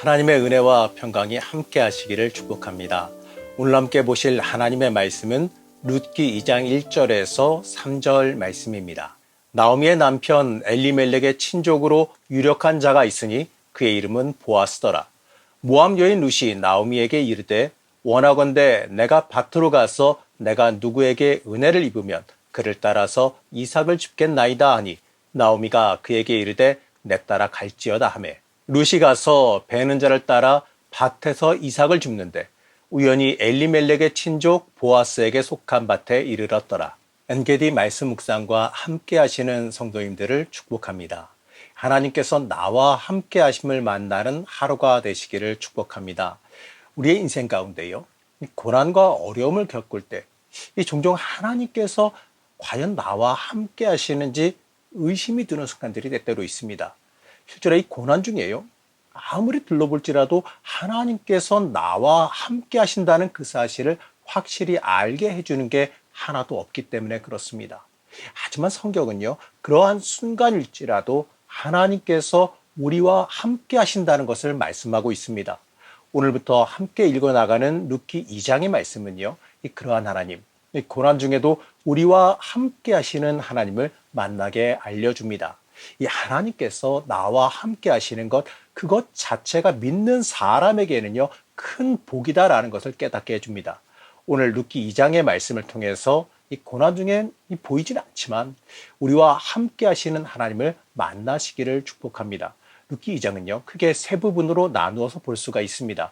하나님의 은혜와 평강이 함께 하시기를 축복합니다. 오늘 함께 보실 하나님의 말씀은 룻기 2장 1절에서 3절 말씀입니다. 나오미의 남편 엘리멜렉의 친족으로 유력한 자가 있으니 그의 이름은 보아스더라. 모압 여인 룻이 나오미에게 이르되 원하건대 내가 밭으로 가서 내가 누구에게 은혜를 입으면 그를 따라서 이삭을 줍겠나이다 하니 나오미가 그에게 이르되 내 따라 갈지어다 하매 룻이 가서 베는 자를 따라 밭에서 이삭을 줍는데 우연히 엘리멜렉의 친족 보아스에게 속한 밭에 이르렀더라. 엔게디 말씀 묵상과 함께 하시는 성도님들을 축복합니다. 하나님께서 나와 함께 하심을 만나는 하루가 되시기를 축복합니다. 우리의 인생 가운데요, 고난과 어려움을 겪을 때 종종 하나님께서 과연 나와 함께 하시는지 의심이 드는 순간들이 때때로 있습니다. 실제로 이 고난 중에요, 아무리 들러볼지라도 하나님께서 나와 함께 하신다는 그 사실을 확실히 알게 해주는 게 하나도 없기 때문에 그렇습니다. 하지만 성경은요, 그러한 순간일지라도 하나님께서 우리와 함께 하신다는 것을 말씀하고 있습니다. 오늘부터 함께 읽어나가는 룻기 2장의 말씀은요, 그러한 하나님, 고난 중에도 우리와 함께 하시는 하나님을 만나게 알려줍니다. 이 하나님께서 나와 함께 하시는 것, 그것 자체가 믿는 사람에게는요, 큰 복이다라는 것을 깨닫게 해줍니다. 오늘 룻기 2장의 말씀을 통해서 이 고난 중에 보이진 않지만 우리와 함께 하시는 하나님을 만나시기를 축복합니다. 룻기 2장은요, 크게 세 부분으로 나누어서 볼 수가 있습니다.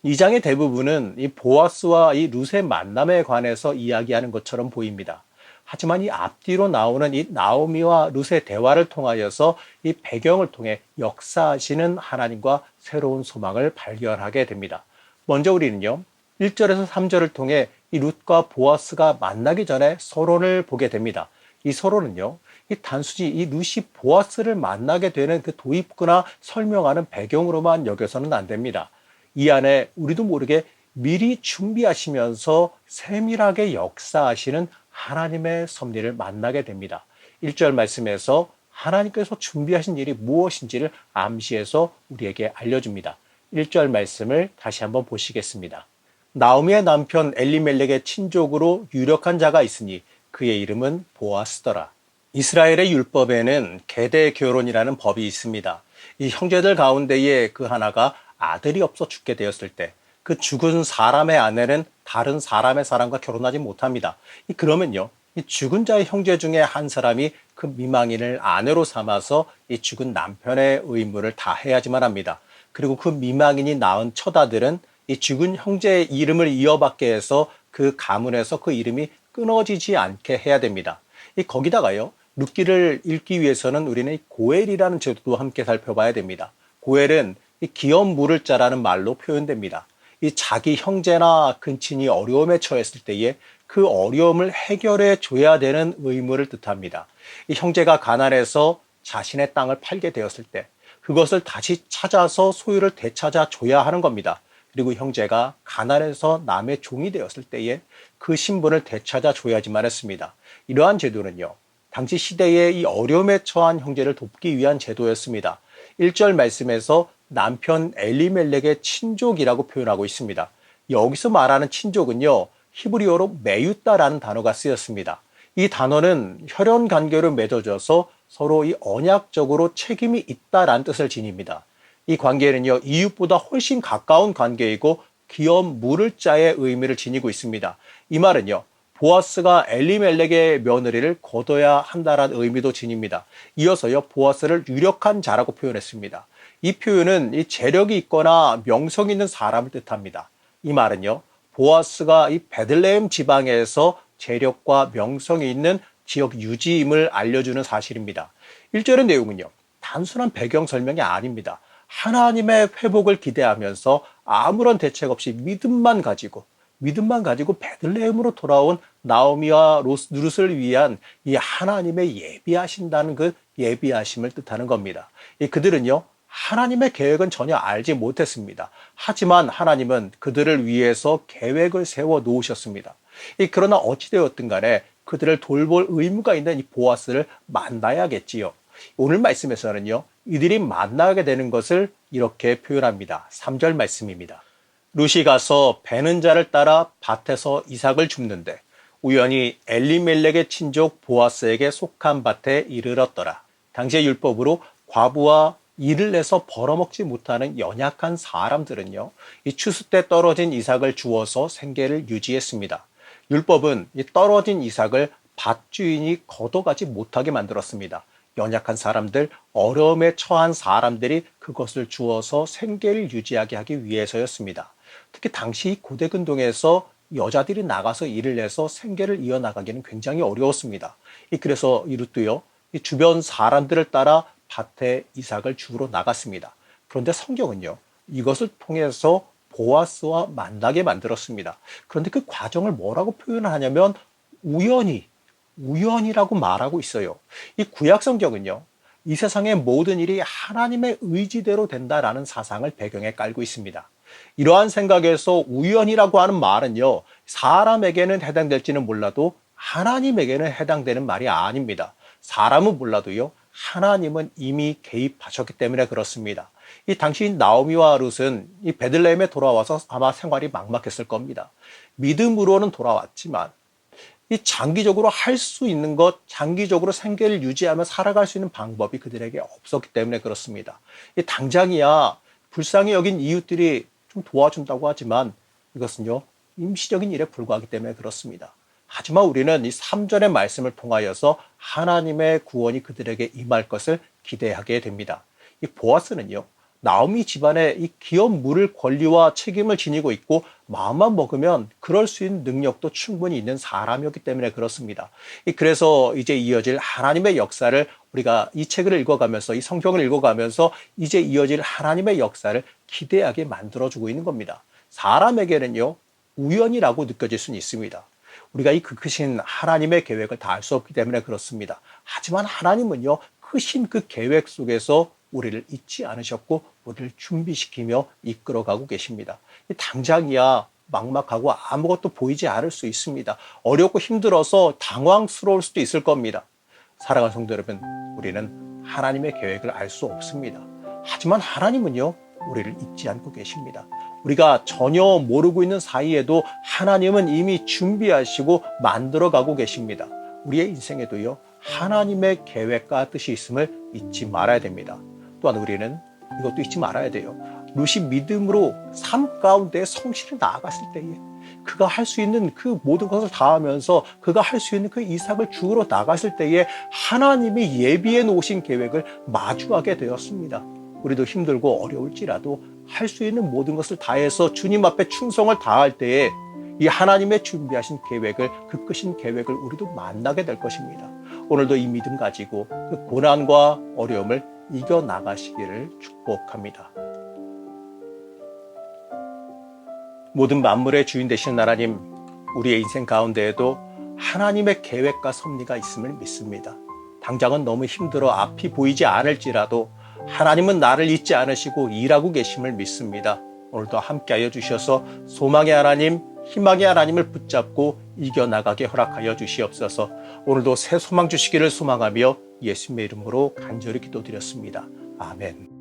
2장의 대부분은 이 보아스와 이 룻의 만남에 관해서 이야기하는 것처럼 보입니다. 하지만 이 앞뒤로 나오는 이 나오미와 룻의 대화를 통하여서 이 배경을 통해 역사하시는 하나님과 새로운 소망을 발견하게 됩니다. 먼저 우리는요, 1절에서 3절을 통해 이 룻과 보아스가 만나기 전에 서론을 보게 됩니다. 이 서론은요, 이 단순히 이 룻이 보아스를 만나게 되는 그 도입구나 설명하는 배경으로만 여겨서는 안 됩니다. 이 안에 우리도 모르게 미리 준비하시면서 세밀하게 역사하시는 하나님의 섭리를 만나게 됩니다. 1절 말씀에서 하나님께서 준비하신 일이 무엇인지를 암시해서 우리에게 알려줍니다. 1절 말씀을 다시 한번 보시겠습니다. 나오미의 남편 엘리멜렉의 친족으로 유력한 자가 있으니 그의 이름은 보아스더라. 이스라엘의 율법에는 계대 결혼이라는 법이 있습니다. 이 형제들 가운데에 그 하나가 아들이 없어 죽게 되었을 때 그 죽은 사람의 아내는 다른 사람의 사람과 결혼하지 못합니다. 그러면요, 이 죽은 자의 형제 중에 한 사람이 그 미망인을 아내로 삼아서 이 죽은 남편의 의무를 다해야지만 합니다. 그리고 그 미망인이 낳은 처자들은 이 죽은 형제의 이름을 이어받게 해서 그 가문에서 그 이름이 끊어지지 않게 해야 됩니다. 거기다가요, 룻기를 읽기 위해서는 우리는 고엘이라는 제도도 함께 살펴봐야 됩니다. 고엘은 기업 물을 자라는 말로 표현됩니다. 이 자기 형제나 근친이 어려움에 처했을 때에 그 어려움을 해결해 줘야 되는 의무를 뜻합니다. 이 형제가 가난해서 자신의 땅을 팔게 되었을 때 그것을 다시 찾아서 소유를 되찾아 줘야 하는 겁니다. 그리고 형제가 가난해서 남의 종이 되었을 때에 그 신분을 되찾아 줘야지만 했습니다. 이러한 제도는요, 당시 시대에 이 어려움에 처한 형제를 돕기 위한 제도였습니다. 1절 말씀에서 남편 엘리멜렉의 친족이라고 표현하고 있습니다. 여기서 말하는 친족은요, 히브리어로 메유다라는 단어가 쓰였습니다. 이 단어는 혈연 관계로 맺어져서 서로 이 언약적으로 책임이 있다라는 뜻을 지닙니다. 이 관계는요, 이웃보다 훨씬 가까운 관계이고 기업 물을 자의 의미를 지니고 있습니다. 이 말은요, 보아스가 엘리멜렉의 며느리를 거둬야 한다라는 의미도 지닙니다. 이어서요, 보아스를 유력한 자라고 표현했습니다. 이 표현은 이 재력이 있거나 명성이 있는 사람을 뜻합니다. 이 말은요, 보아스가 이 베들레헴 지방에서 재력과 명성이 있는 지역 유지임을 알려주는 사실입니다. 1절의 내용은요, 단순한 배경 설명이 아닙니다. 하나님의 회복을 기대하면서 아무런 대책 없이 믿음만 가지고 베들레헴으로 돌아온 나오미와 룻을 위한 이 하나님의 예비하신다는 그 예비하심을 뜻하는 겁니다. 그들은요, 하나님의 계획은 전혀 알지 못했습니다. 하지만 하나님은 그들을 위해서 계획을 세워 놓으셨습니다. 그러나 어찌되었든 간에 그들을 돌볼 의무가 있는 이 보아스를 만나야겠지요. 오늘 말씀에서는요, 이들이 만나게 되는 것을 이렇게 표현합니다. 3절 말씀입니다. 룻이 가서 베는 자를 따라 밭에서 이삭을 줍는데 우연히 엘리멜렉의 친족 보아스에게 속한 밭에 이르렀더라. 당시의 율법으로 과부와 일을 내서 벌어먹지 못하는 연약한 사람들은요, 이 추수 때 떨어진 이삭을 주어서 생계를 유지했습니다. 율법은 이 떨어진 이삭을 밭주인이 걷어가지 못하게 만들었습니다. 연약한 사람들, 어려움에 처한 사람들이 그것을 주어서 생계를 유지하게 하기 위해서였습니다. 특히 당시 고대 근동에서 여자들이 나가서 일을 내서 생계를 이어나가기는 굉장히 어려웠습니다. 그래서 이 룻도요, 이 주변 사람들을 따라 밭에 이삭을 주우러 나갔습니다. 그런데 성경은요, 이것을 통해서 보아스와 만나게 만들었습니다. 그런데 그 과정을 뭐라고 표현하냐면 우연이라고 말하고 있어요. 이 구약 성경은요, 이 세상의 모든 일이 하나님의 의지대로 된다라는 사상을 배경에 깔고 있습니다. 이러한 생각에서 우연이라고 하는 말은요, 사람에게는 해당될지는 몰라도 하나님에게는 해당되는 말이 아닙니다. 사람은 몰라도요, 하나님은 이미 개입하셨기 때문에 그렇습니다. 이 당시 나오미와 룻은 이 베들레헴에 돌아와서 아마 생활이 막막했을 겁니다. 믿음으로는 돌아왔지만 이 장기적으로 할 수 있는 것, 장기적으로 생계를 유지하며 살아갈 수 있는 방법이 그들에게 없었기 때문에 그렇습니다. 이 당장이야 불쌍히 여긴 이웃들이 좀 도와준다고 하지만 이것은요, 임시적인 일에 불과하기 때문에 그렇습니다. 하지만 우리는 이 3절의 말씀을 통하여서 하나님의 구원이 그들에게 임할 것을 기대하게 됩니다. 이 보아스는요, 나오미 집안에 이 기업 물을 권리와 책임을 지니고 있고 마음만 먹으면 그럴 수 있는 능력도 충분히 있는 사람이었기 때문에 그렇습니다. 그래서 이제 이어질 하나님의 역사를 우리가 이 책을 읽어가면서 이 성경을 읽어가면서 이제 이어질 하나님의 역사를 기대하게 만들어주고 있는 겁니다. 사람에게는요, 우연이라고 느껴질 수는 있습니다. 우리가 이 크신 하나님의 계획을 다 알 수 없기 때문에 그렇습니다. 하지만 하나님은요, 크신 그 계획 속에서 우리를 잊지 않으셨고 우리를 준비시키며 이끌어가고 계십니다. 당장이야 막막하고 아무것도 보이지 않을 수 있습니다. 어렵고 힘들어서 당황스러울 수도 있을 겁니다. 사랑하는 성도 여러분, 우리는 하나님의 계획을 알 수 없습니다. 하지만 하나님은요, 우리를 잊지 않고 계십니다. 우리가 전혀 모르고 있는 사이에도 하나님은 이미 준비하시고 만들어가고 계십니다. 우리의 인생에도요, 하나님의 계획과 뜻이 있음을 잊지 말아야 됩니다. 또한 우리는 이것도 잊지 말아야 돼요. 룻이 믿음으로 삶 가운데 성실히 나아갔을 때에 그가 할 수 있는 그 모든 것을 다하면서 그가 할 수 있는 그 이삭을 주우러 나갔을 때에 하나님이 예비해 놓으신 계획을 마주하게 되었습니다. 우리도 힘들고 어려울지라도 할 수 있는 모든 것을 다해서 주님 앞에 충성을 다할 때에 이 하나님의 준비하신 계획을, 그 크신 계획을 우리도 만나게 될 것입니다. 오늘도 이 믿음 가지고 그 고난과 어려움을 이겨나가시기를 축복합니다. 모든 만물의 주인 되시는 하나님, 우리의 인생 가운데에도 하나님의 계획과 섭리가 있음을 믿습니다. 당장은 너무 힘들어 앞이 보이지 않을지라도 하나님은 나를 잊지 않으시고 일하고 계심을 믿습니다. 오늘도 함께하여 주셔서 소망의 하나님, 희망의 하나님을 붙잡고 이겨나가게 허락하여 주시옵소서. 오늘도 새 소망 주시기를 소망하며 예수님의 이름으로 간절히 기도드렸습니다. 아멘.